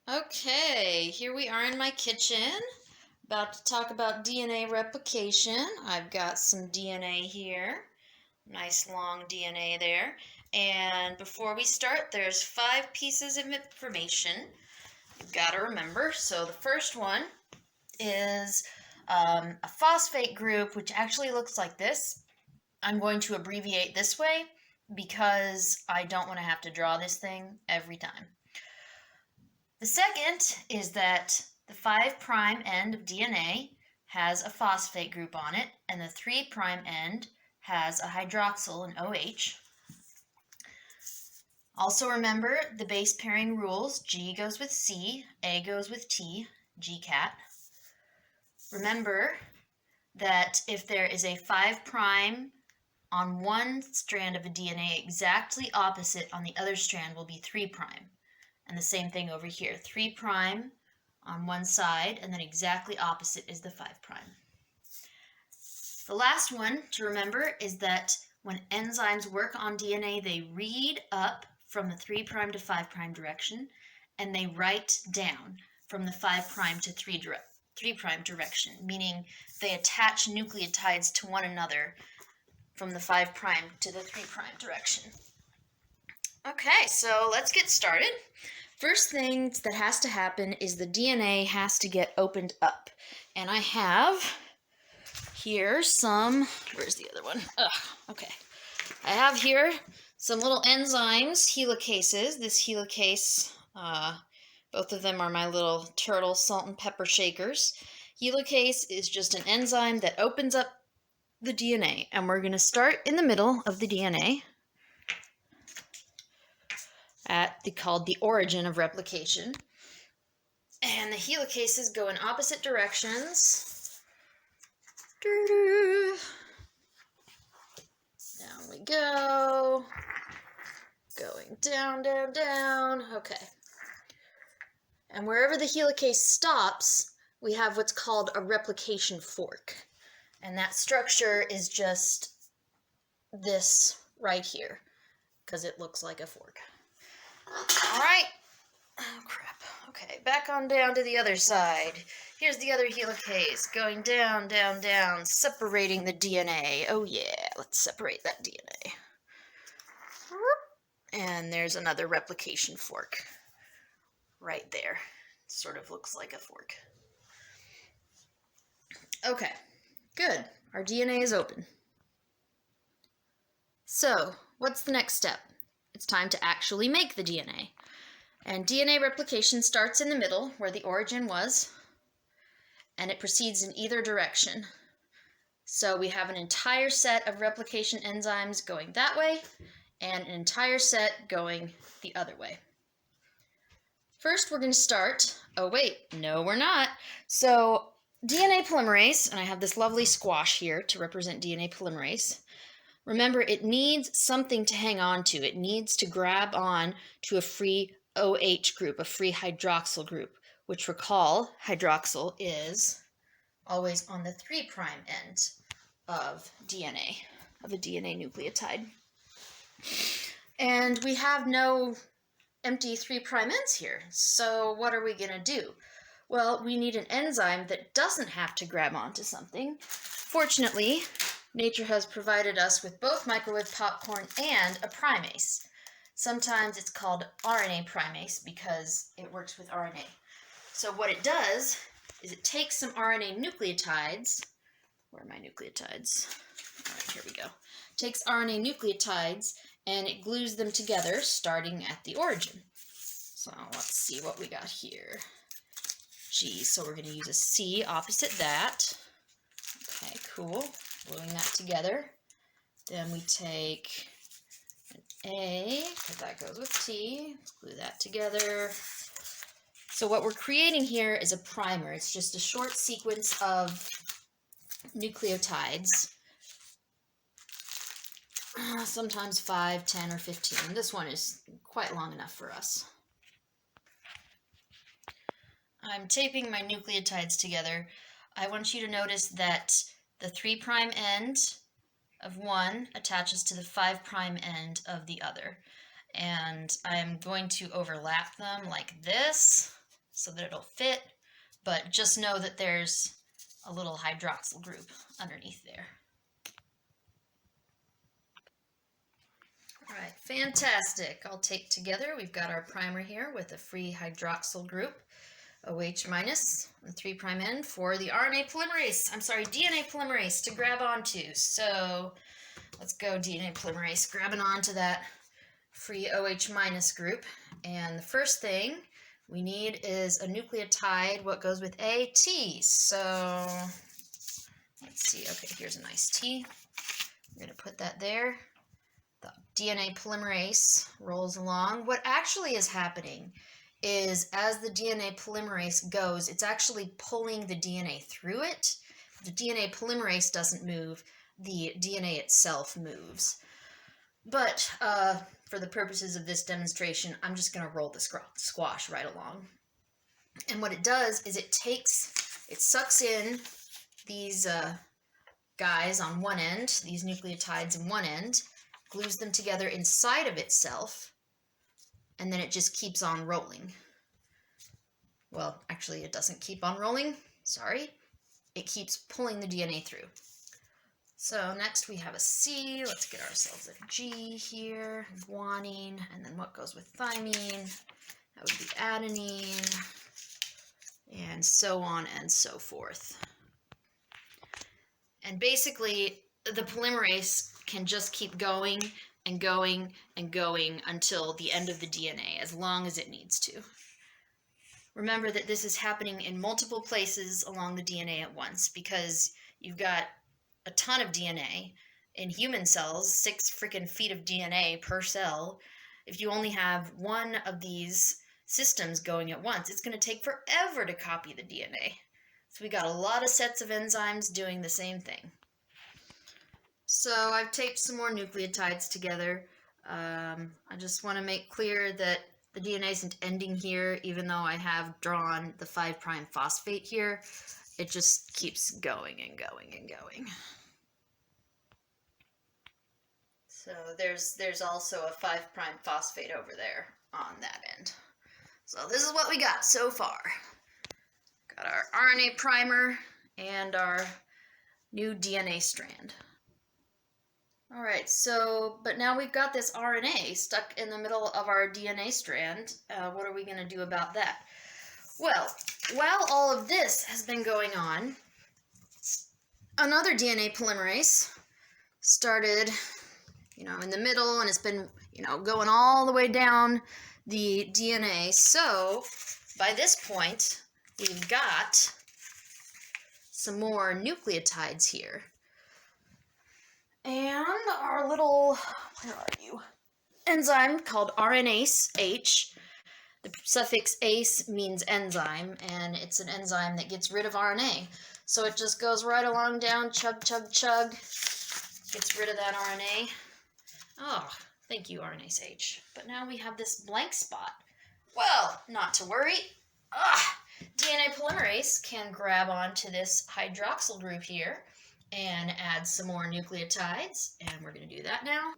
Okay, here we are in my kitchen, about to talk about DNA replication. I've got some DNA here, nice long DNA there. And before we start, there's 5 pieces of information you've got to remember. So the first one is a phosphate group, which actually looks like this. I'm going to abbreviate this way because I don't want to have to draw this thing every time. The second is that the 5' end of DNA has a phosphate group on it, and the 3' end has a hydroxyl, an OH. Also remember the base pairing rules. G goes with C, A goes with T, GCAT. Remember that if there is a 5' on one strand of a DNA, exactly opposite on the other strand will be 3'. And the same thing over here, 3' on one side, and then exactly opposite is the 5'. The last one to remember is that when enzymes work on DNA, they read up from the 3' to 5' direction, and they write down from the 5' to 3' direction, meaning they attach nucleotides to one another from the 5' to the 3' direction. Okay, so let's get started. First thing that has to happen is the DNA has to get opened up. And I have here some, where's the other one? Okay. I have here some little enzymes, helicases. This helicase, both of them are my little turtle salt and pepper shakers. Helicase is just an enzyme that opens up the DNA. And we're going to start in the middle of the DNA. Called the origin of replication. And the helicases go in opposite directions. Down we go. Going down, down, down. Okay. And wherever the helicase stops, we have what's called a replication fork. And that structure is just this right here, because it looks like a fork. All right. Oh, crap. Okay, back on down to the other side. Here's the other helicase going down, down, down, separating the DNA. Oh, yeah, let's separate that DNA. And there's another replication fork right there. Sort of looks like a fork. Okay, good. Our DNA is open. So, what's the next step? It's time to actually make the DNA. And DNA replication starts in the middle, where the origin was, and it proceeds in either direction. So we have an entire set of replication enzymes going that way, and an entire set going the other way. First, we're going to start, oh wait, no we're not. So DNA polymerase, and I have this lovely squash here to represent DNA polymerase. Remember, it needs something to hang on to. It needs to grab on to a free OH group, a free hydroxyl group, which recall, hydroxyl is always on the 3' end of DNA, of a DNA nucleotide. And we have no empty 3' ends here, so what are we going to do? Well, we need an enzyme that doesn't have to grab onto something. Fortunately, nature has provided us with both microwave popcorn and a primase. Sometimes it's called RNA primase because it works with RNA. So what it does is it takes some RNA nucleotides. Where are my nucleotides? All right, here we go. Takes RNA nucleotides and it glues them together starting at the origin. So let's see what we got here. G, so we're going to use a C opposite that. Okay, cool. Gluing that together. Then we take an A, because that goes with T. Let's glue that together. So what we're creating here is a primer. It's just a short sequence of nucleotides. Sometimes 5, 10, or 15. This one is quite long enough for us. I'm taping my nucleotides together. I want you to notice that the 3' end of one attaches to the 5' end of the other. And I'm going to overlap them like this. so that it'll fit, but just know that there's a little hydroxyl group underneath there. All right, fantastic. All taped together. We've got our primer here with a free hydroxyl group, OH minus, and 3' end for the DNA polymerase to grab onto. So let's go DNA polymerase, grabbing onto that free OH minus group. And the first thing we need is a nucleotide, what goes with a T. So let's see, okay, here's a nice T. I'm going to put that there. The DNA polymerase rolls along. What actually is happening is as the DNA polymerase goes, it's actually pulling the DNA through it. The DNA polymerase doesn't move, the DNA itself moves. But for the purposes of this demonstration, I'm just going to roll the squash right along. And what it does is it sucks in these guys on one end, these nucleotides in one end, glues them together inside of itself, and then it just keeps on rolling. Well, actually, it doesn't keep on rolling. Sorry. It keeps pulling the DNA through. So next we have a C. Let's get ourselves a G here, guanine, and then what goes with thymine? That would be adenine, and so on and so forth. And basically, the polymerase can just keep going and going and going until the end of the DNA, as long as it needs to. Remember that this is happening in multiple places along the DNA at once, because you've got a ton of DNA. In human cells, 6 freaking feet of DNA per cell. If you only have one of these systems going at once, it's going to take forever to copy the DNA. So we got a lot of sets of enzymes doing the same thing. So I've taped some more nucleotides together. I just want to make clear that the DNA isn't ending here, even though I have drawn the 5' phosphate here. It just keeps going and going and going. So there's also a 5' phosphate over there on that end. So this is what we got so far. Got our RNA primer and our new DNA strand. All right, so, but now we've got this RNA stuck in the middle of our DNA strand. What are we going to do about that? Well, while all of this has been going on, another DNA polymerase started, in the middle, and it's been, going all the way down the DNA. So by this point, we've got some more nucleotides here. And our little, where are you? Enzyme called RNase H. The suffix ase means enzyme, and it's an enzyme that gets rid of RNA. So it just goes right along down, chug, chug, chug, gets rid of that RNA. Oh, thank you, RNase H. But now we have this blank spot. Well, not to worry. DNA polymerase can grab onto this hydroxyl group here and add some more nucleotides, and we're going to do that now.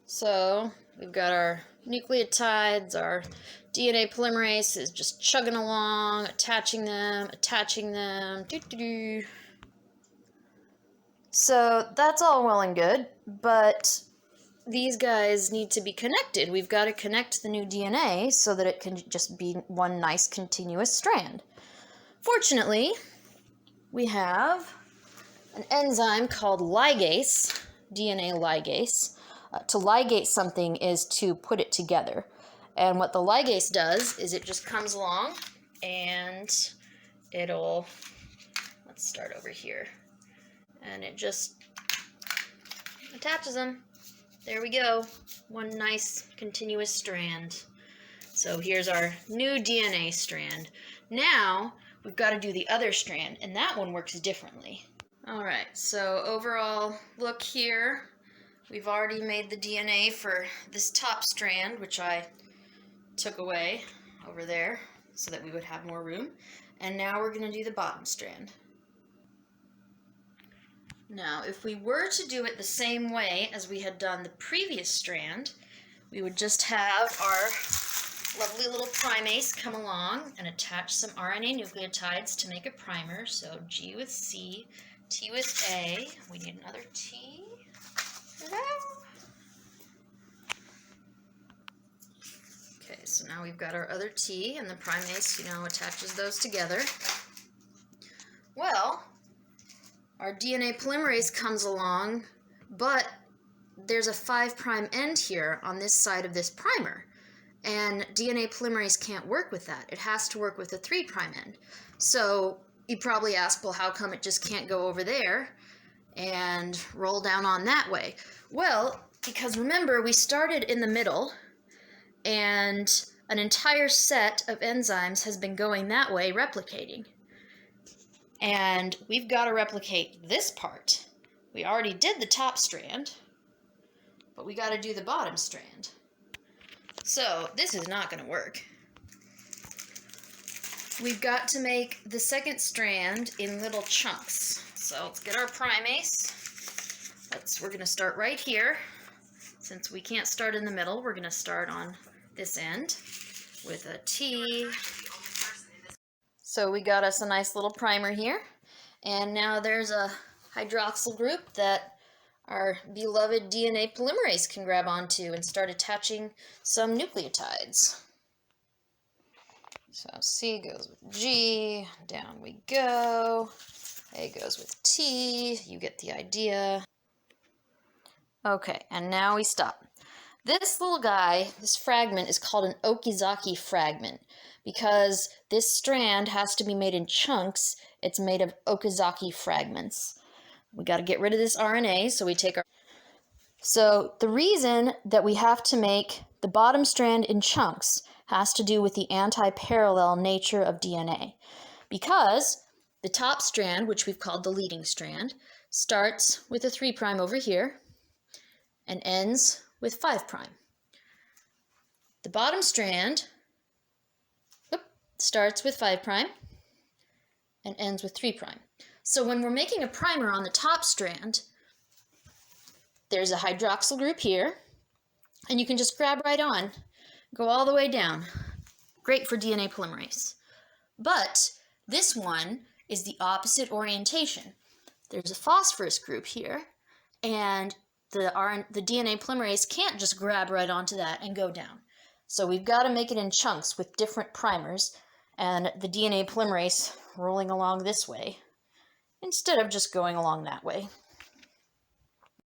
So we've got our nucleotides, our DNA polymerase is just chugging along, attaching them, So that's all well and good, but these guys need to be connected. We've got to connect the new DNA so that it can just be one nice continuous strand. Fortunately, we have an enzyme called ligase, DNA ligase. To ligate something is to put it together. And what the ligase does is it just comes along and it'll, let's start over here, and it just attaches them. There we go. One nice continuous strand. So here's our new DNA strand. Now, we've got to do the other strand, and that one works differently. All right, so overall look here. We've already made the DNA for this top strand, which I took away over there so that we would have more room. And now we're going to do the bottom strand. Now, if we were to do it the same way as we had done the previous strand, we would just have our lovely little primase come along and attach some RNA nucleotides to make a primer. So G with C, T with A. We need another T. Okay, so now we've got our other T, and the primase, attaches those together. Well, our DNA polymerase comes along, but there's a 5' end here on this side of this primer. And DNA polymerase can't work with that. It has to work with a 3' end. So you probably ask, well, how come it just can't go over there and roll down on that way? Well, because remember, we started in the middle, and an entire set of enzymes has been going that way, replicating. And we've got to replicate this part. We already did the top strand, but we got to do the bottom strand. So this is not going to work. We've got to make the second strand in little chunks. So let's get our primase. We're going to start right here. Since we can't start in the middle, we're going to start on this end with a T. So we got us a nice little primer here. And now there's a hydroxyl group that our beloved DNA polymerase can grab onto and start attaching some nucleotides. So C goes with G, down we go. A goes with T, you get the idea. Okay, and now we stop. This little guy, this fragment, is called an Okazaki fragment because this strand has to be made in chunks. It's made of Okazaki fragments. We got to get rid of this RNA, so we take our... So the reason that we have to make the bottom strand in chunks has to do with the anti-parallel nature of DNA. Because the top strand, which we've called the leading strand, starts with a 3' over here and ends with 5'. The bottom strand starts with 5' and ends with 3'. So when we're making a primer on the top strand, there's a hydroxyl group here, and you can just grab right on, go all the way down. Great for DNA polymerase. But this one is the opposite orientation. There's a phosphorus group here, and the DNA polymerase can't just grab right onto that and go down. So we've got to make it in chunks with different primers, and the DNA polymerase rolling along this way, instead of just going along that way.